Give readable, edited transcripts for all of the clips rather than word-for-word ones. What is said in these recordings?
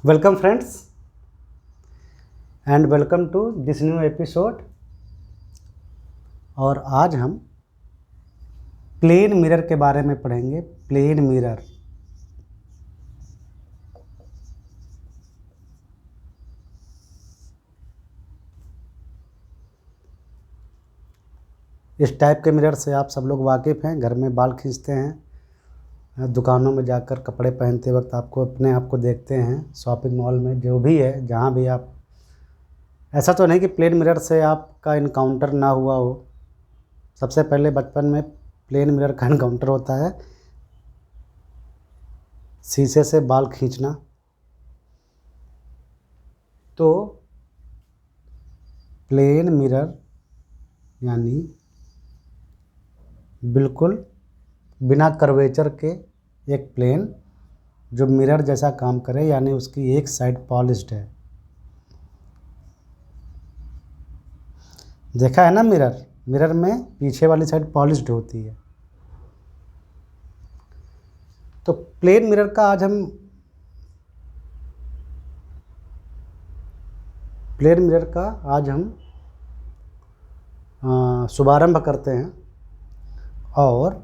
Welcome friends and welcome to this new episode. और आज हम प्लेन मिरर के बारे में पढ़ेंगे। प्लेन मिरर इस टाइप के मिरर से आप सब लोग वाकिफ़ हैं। घर में बाल खींचते हैं, दुकानों में जाकर कपड़े पहनते वक्त आपको अपने आप को देखते हैं, शॉपिंग मॉल में, जो भी है जहाँ भी आप। ऐसा तो नहीं कि प्लेन मिरर से आपका इनकाउंटर ना हुआ हो। सबसे पहले बचपन में प्लेन मिरर का इनकाउंटर होता है शीशे से बाल खींचना। तो प्लेन मिरर यानी बिल्कुल बिना कर्वेचर के एक प्लेन जो मिरर जैसा काम करे, यानी उसकी एक साइड पॉलिश्ड है। देखा है ना, मिरर में पीछे वाली साइड पॉलिश्ड होती है। तो प्लेन मिरर का आज हम शुभारंभ करते हैं और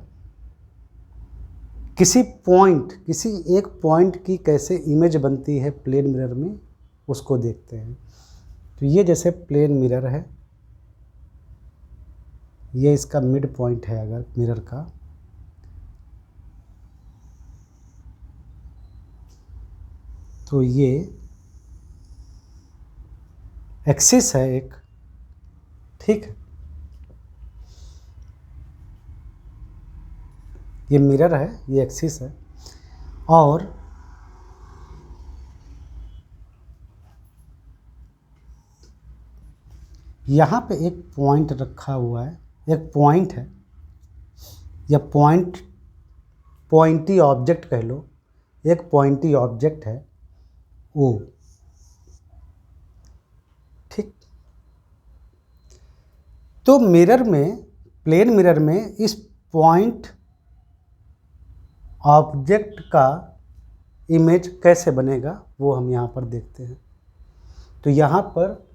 किसी एक पॉइंट की कैसे इमेज बनती है प्लेन मिरर में, उसको देखते हैं। तो ये जैसे प्लेन मिरर है, ये इसका मिड पॉइंट है अगर मिरर का, तो ये एक्सिस है एक, ठीक है। ये मिरर है, ये एक्सिस है। और यहाँ पे एक पॉइंट रखा हुआ है, एक पॉइंट है, या पॉइंटी ऑब्जेक्ट कह लो, एक पॉइंटी ऑब्जेक्ट है ओ, ठीक। तो प्लेन मिरर में इस पॉइंट ऑब्जेक्ट का इमेज कैसे बनेगा वो हम यहाँ पर देखते हैं। तो यहाँ पर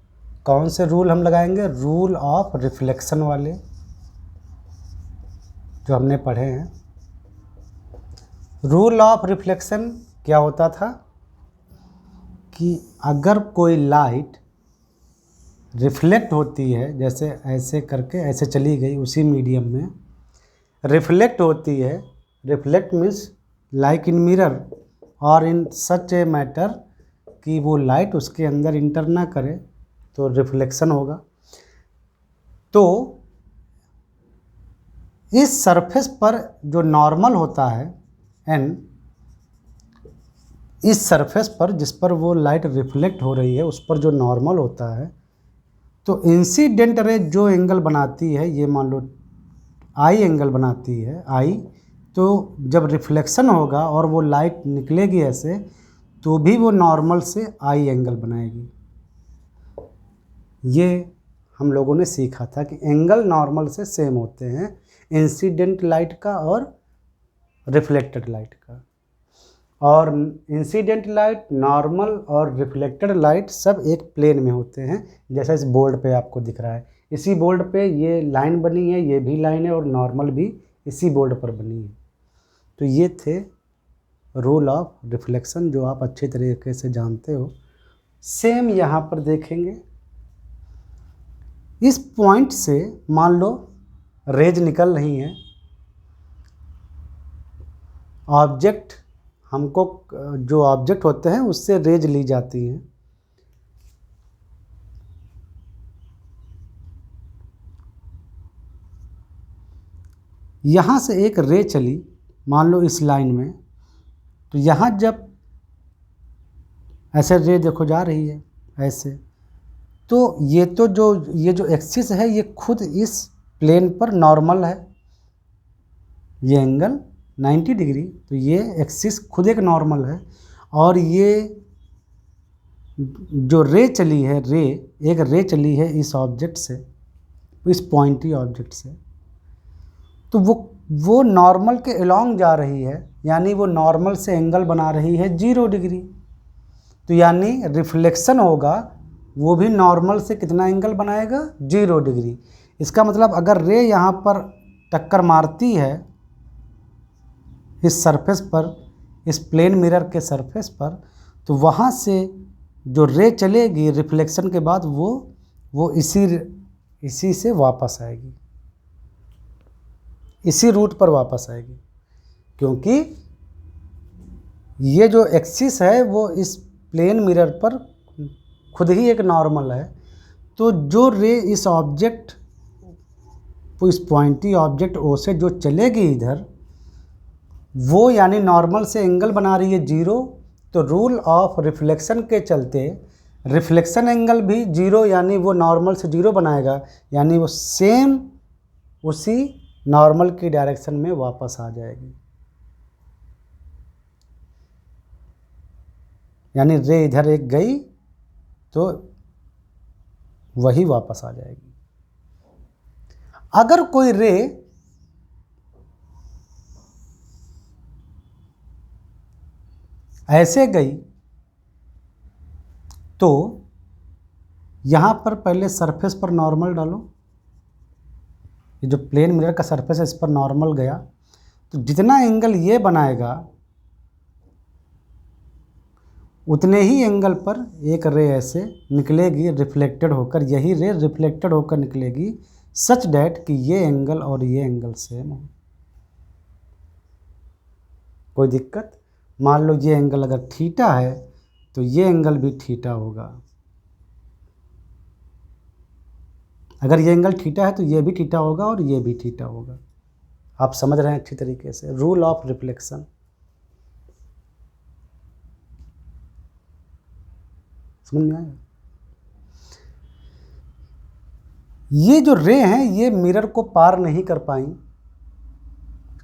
कौन से रूल हम लगाएंगे? रूल ऑफ रिफ्लेक्शन वाले जो हमने पढ़े हैं। रूल ऑफ रिफ्लेक्शन क्या होता था कि अगर कोई लाइट रिफ्लेक्ट होती है, जैसे ऐसे करके ऐसे चली गई, उसी मीडियम में रिफ्लेक्ट होती है। Reflect means like in mirror और इन सच ए मैटर कि वो लाइट उसके अंदर इंटर ना करे, तो रिफ्लेक्शन होगा। तो इस सरफेस पर जो नॉर्मल होता है एन, इस सरफेस पर जिस पर वो लाइट रिफ्लेक्ट हो रही है उस पर जो नॉर्मल होता है, तो इंसिडेंट रे जो एंगल बनाती है, ये मान लो आई एंगल बनाती है, आई, तो जब रिफ्लेक्शन होगा और वो लाइट निकलेगी ऐसे, तो भी वो नॉर्मल से आई एंगल बनाएगी। ये हम लोगों ने सीखा था कि एंगल नॉर्मल से सेम होते हैं, इंसिडेंट लाइट का और रिफ्लेक्टेड लाइट का। और इंसिडेंट लाइट, नॉर्मल और रिफ्लेक्टेड लाइट सब एक प्लेन में होते हैं, जैसा इस बोर्ड पे आपको दिख रहा है। इसी बोर्ड पे ये लाइन बनी है, ये भी लाइन है, और नॉर्मल भी इसी बोर्ड पर बनी है। तो ये थे रूल ऑफ रिफ्लेक्शन जो आप अच्छे तरीके से जानते हो। सेम यहाँ पर देखेंगे, इस पॉइंट से मान लो रेज निकल रही हैं, ऑब्जेक्ट हमको जो ऑब्जेक्ट होते हैं उससे रेज ली जाती हैं। यहाँ से एक रे चली, मान लो इस लाइन में, तो यहाँ जब ऐसे रे देखो जा रही है ऐसे, तो ये जो एक्सिस है ये खुद इस प्लेन पर नॉर्मल है, ये एंगल 90 डिग्री, तो ये एक्सिस खुद एक नॉर्मल है। और ये जो रे चली है, एक रे चली है इस ऑब्जेक्ट से, इस पॉइंटी ऑब्जेक्ट से, तो वो नॉर्मल के अलोंग जा रही है, यानी वो नॉर्मल से एंगल बना रही है 0 डिग्री। तो यानी रिफ्लेक्शन होगा वो भी नॉर्मल से कितना एंगल बनाएगा, 0 डिग्री। इसका मतलब अगर रे यहाँ पर टक्कर मारती है इस सरफेस पर, इस प्लेन मिरर के सरफेस पर, तो वहाँ से जो रे चलेगी रिफ्लेक्शन के बाद वो इसी से वापस आएगी, इसी रूट पर वापस आएगी, क्योंकि ये जो एक्सिस है वो इस प्लेन मिरर पर खुद ही एक नॉर्मल है। तो जो रे इस ऑब्जेक्ट, इस पॉइंटी ऑब्जेक्ट ओ से जो चलेगी इधर, वो यानी नॉर्मल से एंगल बना रही है 0। तो रूल ऑफ रिफ्लेक्शन के चलते रिफ्लेक्शन एंगल भी 0, यानी वो नॉर्मल से 0 बनाएगा, यानी वो सेम उसी नॉर्मल की डायरेक्शन में वापस आ जाएगी। यानी रे इधर एक गई तो वही वापस आ जाएगी। अगर कोई रे ऐसे गई तो यहाँ पर पहले सरफेस पर नॉर्मल डालो, ये जो प्लेन मिरर का सरफेस है इस पर नॉर्मल गया, तो जितना एंगल ये बनाएगा उतने ही एंगल पर एक रे ऐसे निकलेगी रिफ्लेक्टेड होकर, यही रे रिफ्लेक्टेड होकर निकलेगी सच डैट कि ये एंगल और ये एंगल सेम हो। कोई दिक्कत? मान लो ये एंगल अगर थीटा है तो ये एंगल भी थीटा होगा, अगर ये एंगल थीटा है तो ये भी थीटा होगा और ये भी थीटा होगा। आप समझ रहे हैं अच्छी तरीके से रूल ऑफ रिफ्लेक्शन। समझ में आया? ये जो रे हैं ये मिरर को पार नहीं कर पाई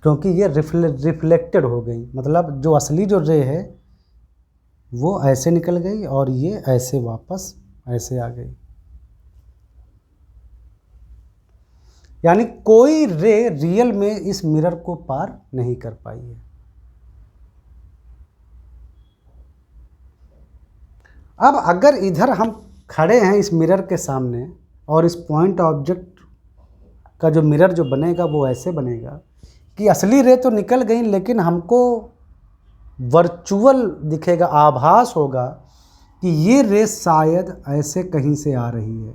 क्योंकि ये रिफ्लेक्टेड हो गई, मतलब जो असली जो रे है वो ऐसे निकल गई और ये ऐसे वापस ऐसे आ गई। यानी कोई रे रियल में इस मिरर को पार नहीं कर पाई है। अब अगर इधर हम खड़े हैं इस मिरर के सामने और इस पॉइंट ऑब्जेक्ट का जो मिरर जो बनेगा वो ऐसे बनेगा कि असली रे तो निकल गई लेकिन हमको वर्चुअल दिखेगा, आभास होगा कि ये रे शायद ऐसे कहीं से आ रही है।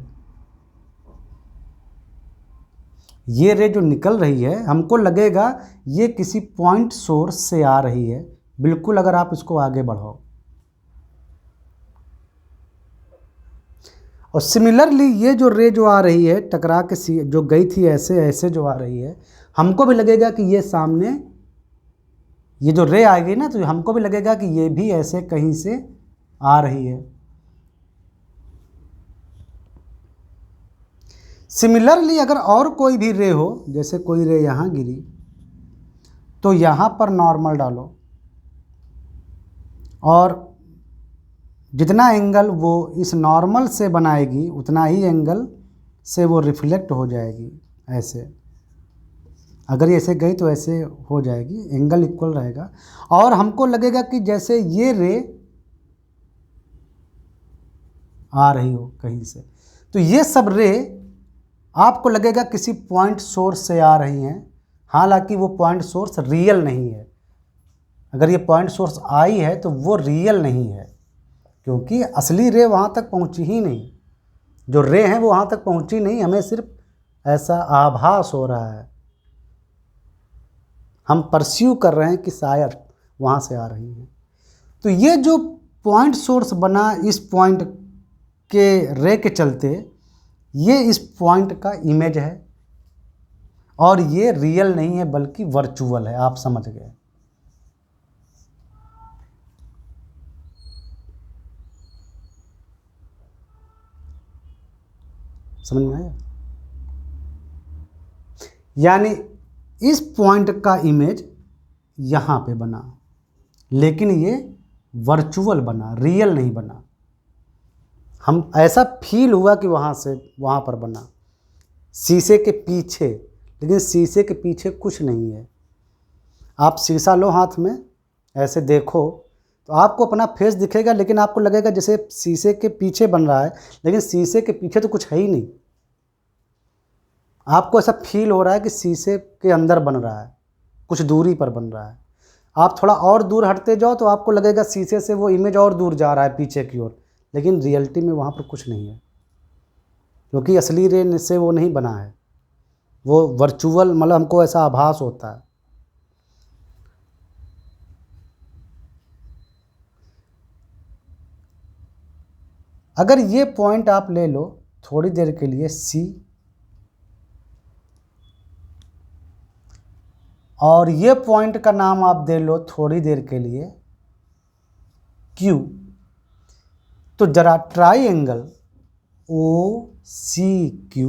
ये रे जो निकल रही है हमको लगेगा ये किसी पॉइंट सोर्स से आ रही है, बिल्कुल अगर आप इसको आगे बढ़ाओ। और सिमिलरली ये जो रे जो आ रही है टकरा के जो गई थी ऐसे ऐसे जो आ रही है, हमको भी लगेगा कि ये सामने ये जो रे आएगी ना तो हमको भी लगेगा कि ये भी ऐसे कहीं से आ रही है। सिमिलरली अगर और कोई भी रे हो, जैसे कोई रे यहाँ गिरी तो यहाँ पर नॉर्मल डालो और जितना एंगल वो इस नॉर्मल से बनाएगी उतना ही एंगल से वो रिफ्लेक्ट हो जाएगी। ऐसे अगर ये ऐसे गई तो ऐसे हो जाएगी, एंगल इक्वल रहेगा और हमको लगेगा कि जैसे ये रे आ रही हो कहीं से। तो ये सब रे आपको लगेगा किसी पॉइंट सोर्स से आ रही हैं, हालांकि वो पॉइंट सोर्स रियल नहीं है। अगर ये पॉइंट सोर्स आई है तो वो रियल नहीं है क्योंकि असली रे वहाँ तक पहुँची ही नहीं, जो रे हैं वो वहाँ तक पहुँची नहीं, हमें सिर्फ ऐसा आभास हो रहा है, हम परस्यू कर रहे हैं कि शायद वहाँ से आ रही हैं। तो ये जो पॉइंट सोर्स बना इस पॉइंट के रे के चलते, ये इस पॉइंट का इमेज है और ये रियल नहीं है बल्कि वर्चुअल है। आप समझ गए? समझ में आया? यानी इस पॉइंट का इमेज यहाँ पे बना लेकिन ये वर्चुअल बना, रियल नहीं बना। हम ऐसा फील हुआ कि वहाँ से वहाँ पर बना शीशे के पीछे, लेकिन शीशे के पीछे कुछ नहीं है। आप शीशा लो हाथ में, ऐसे देखो तो आपको अपना फेस दिखेगा, लेकिन आपको लगेगा जैसे शीशे के पीछे बन रहा है, लेकिन शीशे के पीछे तो कुछ है ही नहीं। आपको ऐसा फील हो रहा है कि शीशे के अंदर बन रहा है, कुछ दूरी पर बन रहा है। आप थोड़ा और दूर हटते जाओ तो आपको लगेगा शीशे से वो इमेज और दूर जा रहा है पीछे की ओर, लेकिन रियलिटी में वहाँ पर कुछ नहीं है, क्योंकि असली रे से वो नहीं बना है, वो वर्चुअल, मतलब हमको ऐसा आभास होता है। अगर ये पॉइंट आप ले लो थोड़ी देर के लिए C, और ये पॉइंट का नाम आप दे लो थोड़ी देर के लिए Q, तो जरा ट्राइंगल OCQ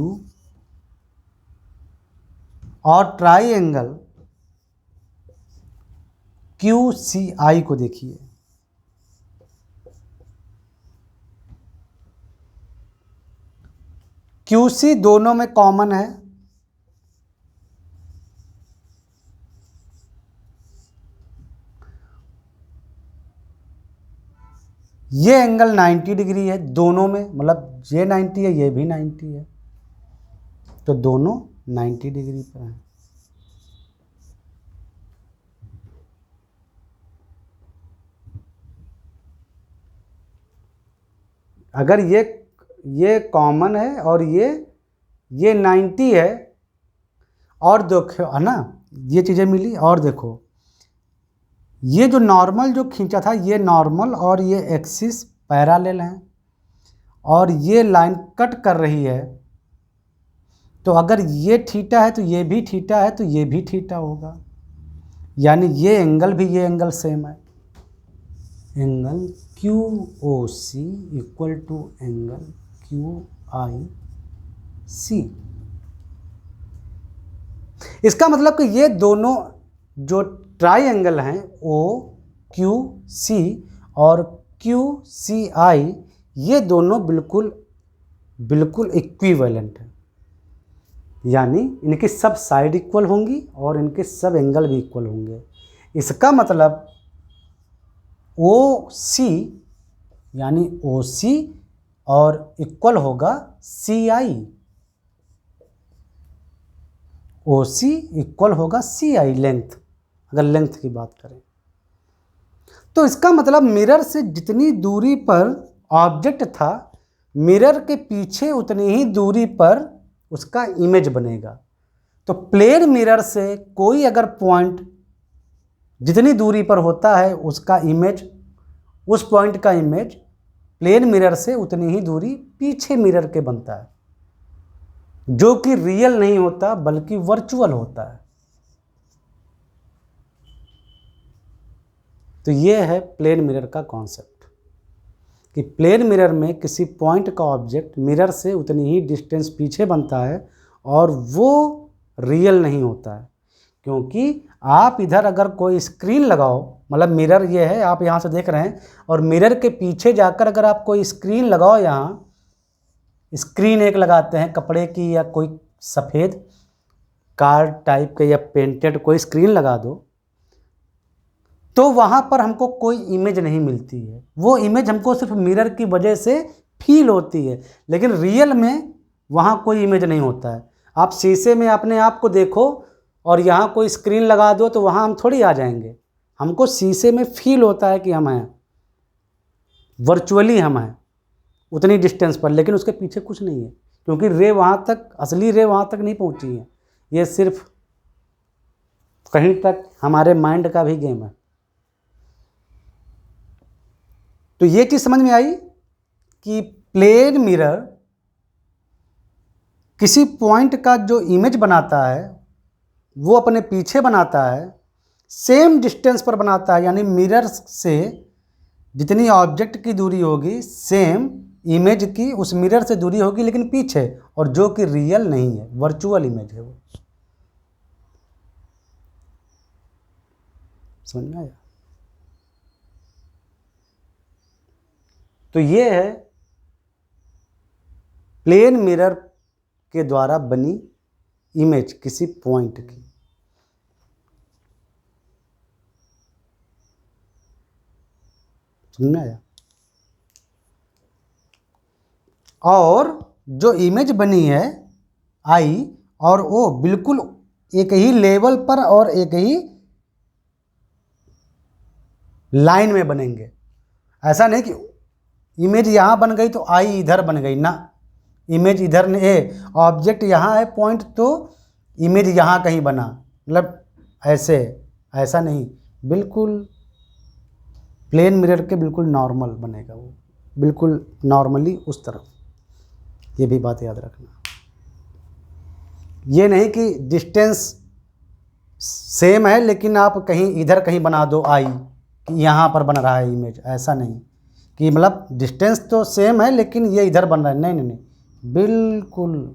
और ट्राइंगल QCI को देखिए। QC दोनों में कॉमन है, ये एंगल 90 डिग्री है दोनों में, मतलब ये 90 है, ये भी 90 है, तो दोनों 90 डिग्री पर हैं। अगर ये कॉमन है और ये 90 है, और देखो है ना, ये चीज़ें मिली, और देखो ये जो नॉर्मल जो खींचा था, ये नॉर्मल और ये एक्सिस पैरेलल हैं, और ये लाइन कट कर रही है, तो अगर ये थीटा है तो ये भी थीटा है, तो ये भी थीटा होगा, यानी ये एंगल भी ये एंगल सेम है। Angle QOC equal to angle QIC। इसका मतलब कि ये दोनों जो ट्राइंगल हैं OQC और QCI, ये दोनों बिल्कुल इक्विवेलेंट हैं, यानी इनकी सब साइड इक्वल होंगी और इनके सब एंगल भी इक्वल होंगे। इसका मतलब OC यानी OC और इक्वल होगा CI, OC इक्वल होगा CI लेंथ, अगर लेंथ की बात करें। तो इसका मतलब मिरर से जितनी दूरी पर ऑब्जेक्ट था, मिरर के पीछे उतनी ही दूरी पर उसका इमेज बनेगा। तो प्लेन मिरर से कोई अगर पॉइंट जितनी दूरी पर होता है, उसका इमेज, उस पॉइंट का इमेज प्लेन मिरर से उतनी ही दूरी पीछे मिरर के बनता है, जो कि रियल नहीं होता बल्कि वर्चुअल होता है। तो ये है प्लेन मिरर का कॉन्सेप्ट, कि प्लेन मिरर में किसी पॉइंट का ऑब्जेक्ट मिरर से उतनी ही डिस्टेंस पीछे बनता है और वो रियल नहीं होता है। क्योंकि आप इधर अगर कोई स्क्रीन लगाओ, मतलब मिरर ये है, आप यहाँ से देख रहे हैं, और मिरर के पीछे जाकर अगर आप कोई स्क्रीन लगाओ, यहाँ स्क्रीन एक लगाते हैं कपड़े की या कोई सफ़ेद कार टाइप के या पेंटेड कोई स्क्रीन लगा दो, तो वहाँ पर हमको कोई इमेज नहीं मिलती है। वो इमेज हमको सिर्फ मिरर की वजह से फील होती है, लेकिन रियल में वहाँ कोई इमेज नहीं होता है। आप शीशे में अपने आप को देखो और यहाँ कोई स्क्रीन लगा दो तो वहाँ हम थोड़ी आ जाएंगे। हमको शीशे में फील होता है कि हम हैं, वर्चुअली हम हैं उतनी डिस्टेंस पर, लेकिन उसके पीछे कुछ नहीं है, क्योंकि रे वहाँ तक, असली रे वहाँ तक नहीं पहुँची है। ये सिर्फ कहीं तक हमारे माइंड का भी गेम है। तो ये चीज़ समझ में आई कि प्लेन मिरर किसी पॉइंट का जो इमेज बनाता है वो अपने पीछे बनाता है, सेम डिस्टेंस पर बनाता है, यानी मिरर से जितनी ऑब्जेक्ट की दूरी होगी सेम इमेज की उस मिरर से दूरी होगी, लेकिन पीछे, और जो कि रियल नहीं है, वर्चुअल इमेज है वो। समझ में आया? तो ये है प्लेन मिरर के द्वारा बनी इमेज किसी पॉइंट की। समझ में आया। और जो इमेज बनी है आई और ओ बिल्कुल एक ही लेवल पर और एक ही लाइन में बनेंगे। ऐसा नहीं कि इमेज यहाँ बन गई तो आई इधर बन गई ना, इमेज इधर ने ऑब्जेक्ट यहाँ है पॉइंट तो इमेज यहाँ कहीं बना, मतलब ऐसे, ऐसा नहीं, बिल्कुल प्लेन मिरर के बिल्कुल नॉर्मल बनेगा वो, बिल्कुल नॉर्मली उस तरफ। ये भी बात याद रखना। ये नहीं कि डिस्टेंस सेम है लेकिन आप कहीं इधर कहीं बना दो आई कि यहाँ पर बन रहा है इमेज, ऐसा नहीं कि मतलब डिस्टेंस तो सेम है लेकिन ये इधर बन रहा है, नहीं नहीं नहीं, बिल्कुल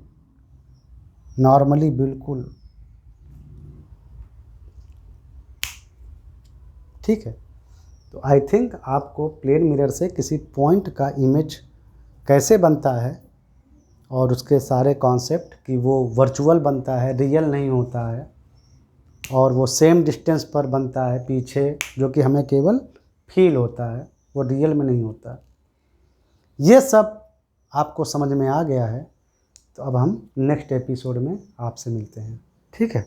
नॉर्मली, बिल्कुल ठीक है। तो आई थिंक आपको प्लेन मिरर से किसी पॉइंट का इमेज कैसे बनता है और उसके सारे कॉन्सेप्ट कि वो वर्चुअल बनता है, रियल नहीं होता है, और वो सेम डिस्टेंस पर बनता है पीछे, जो कि हमें केवल फील होता है, वो रियल में नहीं होता। ये सब आपको समझ में आ गया है। तो अब हम नेक्स्ट एपिसोड में आपसे मिलते हैं, ठीक है।